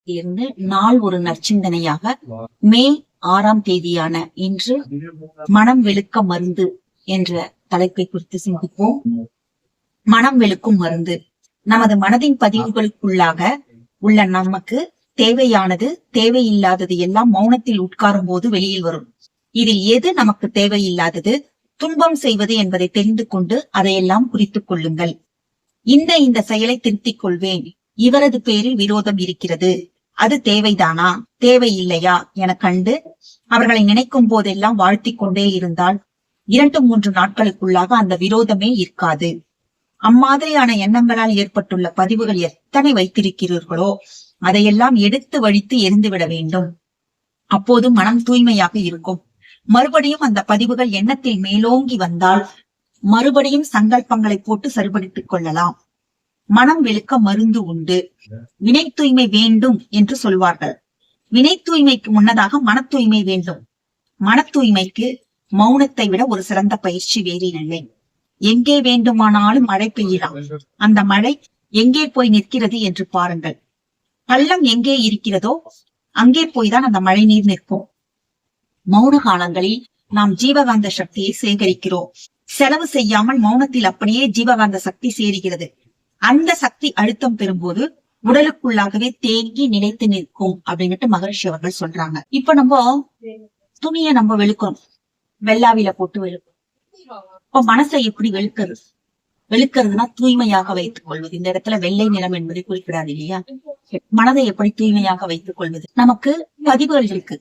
இருந்து நாள் ஒரு நற்சிந்தனையாக மே 6ஆம் தேதியான இன்று மனம் வெளுக்க மருந்து என்ற தலைப்பை குறித்து சிந்திப்போம். மனம் வெளுக்கும் மருந்து நமது மனதின் பதிவுகளுக்குள்ளாக உள்ள நமக்கு தேவையானது தேவையில்லாதது எல்லாம் மௌனத்தில் உட்காரும் போது வெளியில் வரும். இதில் எது நமக்கு தேவையில்லாதது, துன்பம் செய்வது என்பதை தெரிந்து கொண்டு அதையெல்லாம் குறித்துக் கொள்ளுங்கள். இந்த செயலை திருத்திக் கொள்வேன், இவரது பேரில் விரோதம் இருக்கிறது, அது தேவைதானா தேவையில்லையா என கண்டு அவர்களை நினைக்கும் போதெல்லாம் வாழ்த்திக் கொண்டே இருந்தால் 2-3 நாட்களுக்குள்ளாக அந்த விரோதமே இருக்காது. அம்மாதிரியான எண்ணங்களால் ஏற்பட்டுள்ள பதிவுகள் எத்தனை வைத்திருக்கிறீர்களோ அதையெல்லாம் எடுத்து வழித்து எரிந்துவிட வேண்டும். அப்போது மனம் தூய்மையாக இருக்கும். மறுபடியும் அந்த பதிவுகள் எண்ணத்தில் மேலோங்கி வந்தால் மறுபடியும் சங்கல்பங்களை போட்டு சரிபடுத்திக் கொள்ளலாம். மனம் வெளுக்க மருந்து உண்டு. வினை தூய்மை வேண்டும் என்று சொல்வார்கள். வினை தூய்மைக்கு முன்னதாக மன தூய்மை வேண்டும். மன தூய்மைக்கு மௌனத்தை விட ஒரு சிறந்த பயிற்சி வேறு இல்லை. எங்கே வேண்டுமானாலும் மழை பெய்யலாம். அந்த மழை எங்கே போய் நிற்கிறது என்று பாருங்கள். பள்ளம் எங்கே இருக்கிறதோ அங்கே போய்தான் அந்த மழை நீர் நிற்கும். மௌன காலங்களில் நாம் ஜீவகாந்த சக்தியை சேகரிக்கிறோம். செலவு செய்யாமல் மௌனத்தில் அப்படியே ஜீவகாந்த சக்தி சேருகிறது. அந்த சக்தி அழுத்தம் பெறும்போது உடலுக்குள்ளாகவே தேங்கி நிலைத்து நிற்கும் அப்படின்னுட்டு மகரிஷி அவர்கள் சொல்றாங்க. இப்ப நம்ம துணியை நம்ம வெளுக்கிறோம், வெள்ளாவில போட்டு வெளுக்கிறோம். இப்ப மனசை எப்படி வெளுக்கிறதுனா தூய்மையாக வைத்துக் கொள்வது. இந்த இடத்துல வெள்ளை நிறம் என்பதை குறிப்பிடாது இல்லையா? மனதை எப்படி தூய்மையாக வைத்துக் கொள்வது? நமக்கு பதிவுகள் இருக்கு.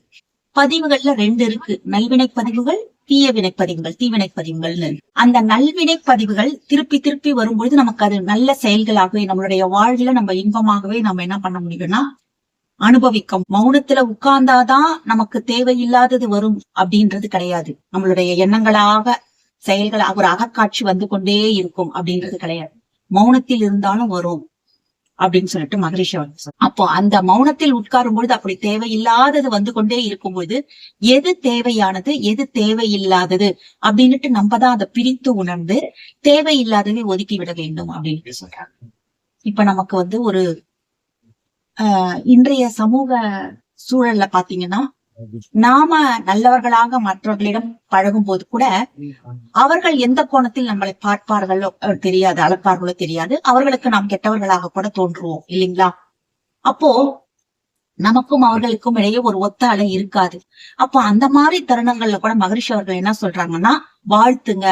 பதிவுகள்ல 2 இருக்கு, நல்வினை பதிவுகள், தீய வினைப்பதிவுகள், தீவினை பதிவுகள். அந்த நல்வினை பதிவுகள் திருப்பி திருப்பி வரும்பொழுது நமக்கு அது நல்ல செயல்களாகவே நம்மளுடைய வாழ்வுல நம்ம இன்பமாகவே நம்ம என்ன பண்ண முடியும்னா அனுபவிக்கும். மௌனத்துல உட்கார்ந்தாதான் நமக்கு தேவையில்லாதது வரும் அப்படின்றது கிடையாது. நம்மளுடைய எண்ணங்களாக செயல்களாக ஒரு அகக்காட்சி வந்து கொண்டே இருக்கும் அப்படின்றது கிடையாது. மௌனத்தில் இருந்தாலும் வரும் அப்படின்னு சொல்லிட்டு மகரிஷி அவர்கள். அப்போ அந்த மௌனத்தில் உட்காரும் பொழுது அப்படி தேவையில்லாதது வந்து கொண்டே இருக்கும்போது எது தேவையானது எது தேவையில்லாதது அப்படின்னுட்டு நம்ம தான் அதை பிரித்து உணர்ந்து தேவையில்லாததை ஒதுக்கி விட வேண்டும் அப்படின்னு சொல்றாங்க. இப்ப நமக்கு வந்து ஒரு இன்றைய சமூக சூழல்ல பாத்தீங்கன்னா நாம நல்லவர்களாக மற்றவர்களிடம் பழகும் போது கூட அவர்கள் எந்த கோணத்தில் நம்மளை பார்ப்பார்களோ தெரியாது, அழைப்பார்களோ தெரியாது. அவர்களுக்கு நாம் கெட்டவர்களாக கூட தோன்றுவோம் இல்லைங்களா? அப்போ நமக்கும் அவர்களுக்கும் இடையே ஒரு ஒத்த அலை இருக்காது. அப்போ அந்த மாதிரி தருணங்கள்ல கூட மகரிஷி அவர்கள் என்ன சொல்றாங்கன்னா, வாழ்த்துங்க,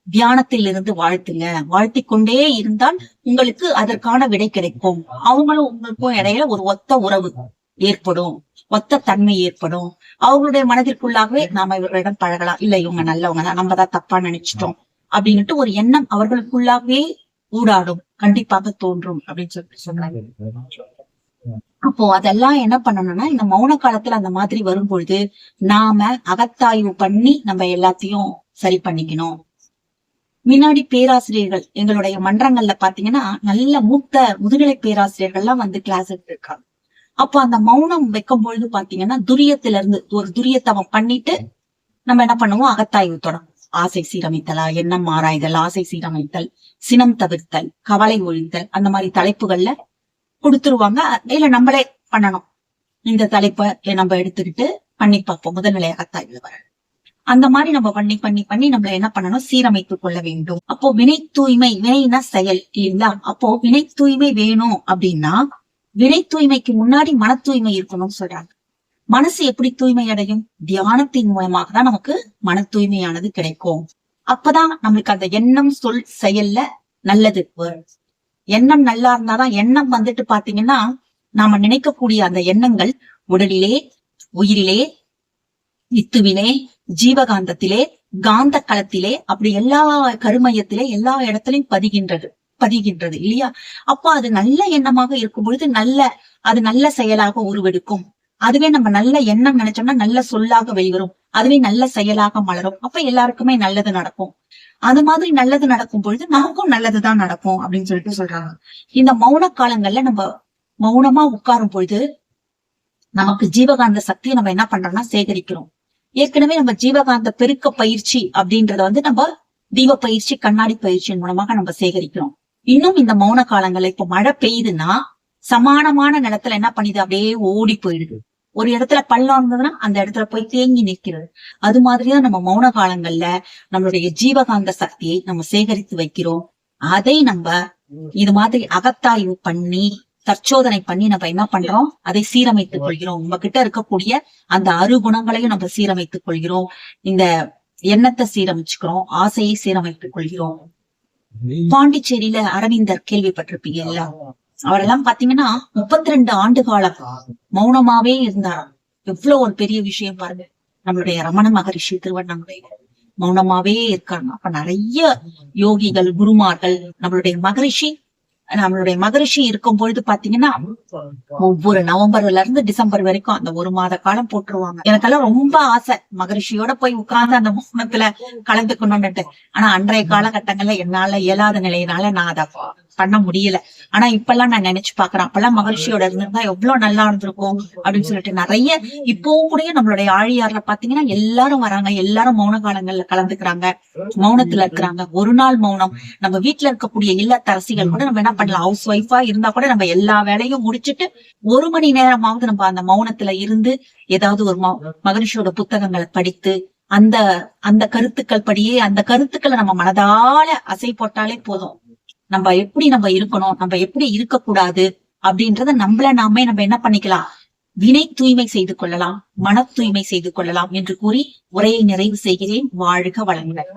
தியானத்தில் இருந்து வாழ்த்துங்க, வாழ்த்தி கொண்டே இருந்தால் உங்களுக்கு அதற்கான விடை கிடைக்கும். அவங்களும் உங்களுக்கும் இடையில ஒரு ஒத்த உறவு ஏற்படும், ஒத்த தன்மை ஏற்படும். அவங்களுடைய மனதிற்குள்ளாகவே நாம இவர்களிடம் பழகலாம், இல்ல இவங்க நல்லவங்க தான், நம்ம தான் தப்பா நினைச்சிட்டோம் அப்படின்னுட்டு ஒரு எண்ணம் அவர்களுக்குள்ளாகவே ஊடாடும், கண்டிப்பாக தோன்றும் அப்படின்னு சொல்லிட்டு சொன்னாங்க. அப்போ அதெல்லாம் என்ன பண்ணணும்னா இந்த மௌன காலத்துல அந்த மாதிரி வரும்பொழுது நாம அகத்தாய்வு பண்ணி நம்ம எல்லாத்தையும் சரி பண்ணிக்கணும். முன்னாடி பேராசிரியர்கள் எங்களுடைய மன்றங்கள்ல பாத்தீங்கன்னா நல்ல மூத்த முதுநிலை பேராசிரியர்கள்லாம் வந்து கிளாஸ் எடுத்து இருக்காங்க. அப்போ அந்த மௌனம் வைக்கும் பொழுது பாத்தீங்கன்னா துரியத்துல இருந்து ஒரு துரியத்தை பண்ணிட்டு நம்ம என்ன பண்ணுவோம், அகத்தாய்வு தொடங்கும். ஆசை சீரமைத்தலா, எண்ணம் ஆராய்தல், ஆசை சீரமைத்தல், சினம் தவிர்த்தல், கவலை ஒழித்தல், அந்த மாதிரி தலைப்புகள்ல கொடுத்துருவாங்க. இல்ல நம்மளே பண்ணணும். இந்த தலைப்பை நம்ம எடுத்துக்கிட்டு பண்ணி பார்ப்போம். முதல்நிலை அகத்தாய்வுல வர அந்த மாதிரி நம்ம பண்ணி நம்மள என்ன பண்ணணும், சீரமைத்துக் கொள்ள வேண்டும். அப்போ வினை தூய்மை, வினைனா செயல் இல்லைங்களா? அப்போ வினை தூய்மை வேணும் அப்படின்னா வினை தூய்மைக்கு முன்னாடி மன தூய்மை இருக்கணும்னு சொல்றாங்க. மனசு எப்படி தூய்மை அடையும்? தியானத்தின் மூலமாக தான் நமக்கு மன தூய்மையானது கிடைக்கும். அப்பதான் நம்மளுக்கு அந்த எண்ணம் சொல் செயல்ல நல்லது வரும். எண்ணம் நல்லா இருந்தாதான், எண்ணம் வந்துட்டு பாத்தீங்கன்னா நாம நினைக்கக்கூடிய அந்த எண்ணங்கள் உடலிலே, உயிரிலே, வித்துவிலே, ஜீவகாந்தத்திலே, காந்த களத்திலே, அப்படி எல்லா கருமையத்திலே எல்லா இடத்திலையும் பதிகின்றது இல்லையா? அப்போ அது நல்ல எண்ணமாக இருக்கும் பொழுது அது நல்ல செயலாக உருவெடுக்கும். அதுவே நம்ம நல்ல எண்ணம் நினைச்சோம்னா நல்ல சொல்லாக வெளிவரும். அதுவே நல்ல செயலாக மலரும். அப்ப எல்லாருக்குமே நல்லது நடக்கும். அது மாதிரி நல்லது நடக்கும் பொழுது நமக்கும் நல்லதுதான் நடக்கும் அப்படின்னு சொல்லிட்டு சொல்றாங்க. இந்த மௌன காலங்கள்ல நம்ம மௌனமா உட்காரும் பொழுது நமக்கு ஜீவகாந்த சக்தியை நம்ம என்ன பண்றோம்னா சேகரிக்கிறோம். ஏற்கனவே நம்ம ஜீவகாந்த பெருக்க பயிற்சி அப்படின்றத வந்து நம்ம தீப பயிற்சி, கண்ணாடி பயிற்சியின் மூலமாக நம்ம சேகரிக்கிறோம். இன்னும் இந்த மௌன காலங்கள்ல இப்ப மழை பெய்யுதுன்னா சமானமான நிலத்துல என்ன பண்ணிது, அப்படியே ஓடி போயிடுது. ஒரு இடத்துல பள்ளம் இருந்ததுன்னா அந்த இடத்துல போய் தேங்கி நிற்கிறது. அது மாதிரிதான் நம்ம மௌன காலங்கள்ல நம்மளுடைய ஜீவகாந்த சக்தியை நம்ம சேகரித்து வைக்கிறோம். அதை நம்ம இது மாதிரி அகத்தாய்வு பண்ணி தற்சோதனை பண்ணி நம்ம என்ன பண்றோம், அதை சீரமைத்துக் கொள்கிறோம். நம்ம கிட்ட இருக்கக்கூடிய அந்த அருகுணங்களையும் நம்ம சீரமைத்துக் கொள்கிறோம். இந்த எண்ணத்தை சீரமைச்சுக்கிறோம், ஆசையை சீரமைத்துக் கொள்கிறோம். பாண்டிச்சேரியில அரவிந்தர் கேள்விப்பட்டிருப்பீங்கல்ல, அவரெல்லாம் பாத்தீங்கன்னா 32 ஆண்டு காலம் மௌனமாவே இருந்தாராம். எவ்வளவு ஒரு பெரிய விஷயம் பாருங்க. நம்மளுடைய ரமண மகரிஷி திருவண்ணாமலை மௌனமாவே இருக்காங்க. அப்ப நிறைய யோகிகள், குருமார்கள், நம்மளுடைய மகரிஷி இருக்கும் பொழுது பாத்தீங்கன்னா ஒவ்வொரு நவம்பர்ல இருந்து டிசம்பர் வரைக்கும் அந்த 1 மாத காலம் போட்டுருவாங்க. எனக்கெல்லாம் ரொம்ப ஆசை மகரிஷியோட போய் உட்கார்ந்து அந்த மௌனத்துல கலந்துக்கணும்னுட்டு. ஆனா அன்றைய காலகட்டங்கள்ல என்னால இயலாத நிலையினால நான் அதை பண்ண முடியல. ஆனா இப்பெல்லாம் நான் நினைச்சு பாக்குறேன், அப்பெல்லாம் மகரிஷியோட இருந்திருந்தா எவ்வளவு நல்லா இருந்திருக்கும் அப்படின்னு சொல்லிட்டு நிறைய இப்பவும் கூட நம்மளுடைய ஆழியார்ல பாத்தீங்கன்னா எல்லாரும் வராங்க, எல்லாரும் மௌன காலங்கள்ல கலந்துக்கிறாங்க, மௌனத்துல இருக்கிறாங்க. ஒரு நாள் மௌனம். நம்ம வீட்டுல இருக்கக்கூடிய இல்லத்தரசிகள் கூட நம்ம என்ன பண்ணலாம், ஹவுஸ் ஒய்ஃபா இருந்தா கூட நம்ம எல்லா வேலையும் முடிச்சுட்டு 1 மணி நேரமாவது நம்ம அந்த மௌனத்துல இருந்து ஏதாவது ஒரு மகரிஷியோட புத்தகங்களை படித்து அந்த அந்த கருத்துக்கள் படியே அந்த கருத்துக்களை நம்ம மனதால அசை போட்டாலே போதும். நம்ம இருக்கணும், நம்ம எப்படி இருக்கக்கூடாது அப்படின்றத நம்மள நாமே நம்ம என்ன பண்ணிக்கலாம், வினை தூய்மை செய்து கொள்ளலாம், மன தூய்மை செய்து கொள்ளலாம் என்று கூறி உரையை நிறைவு செய்கிறேன். வாழ்க வளமுடன்.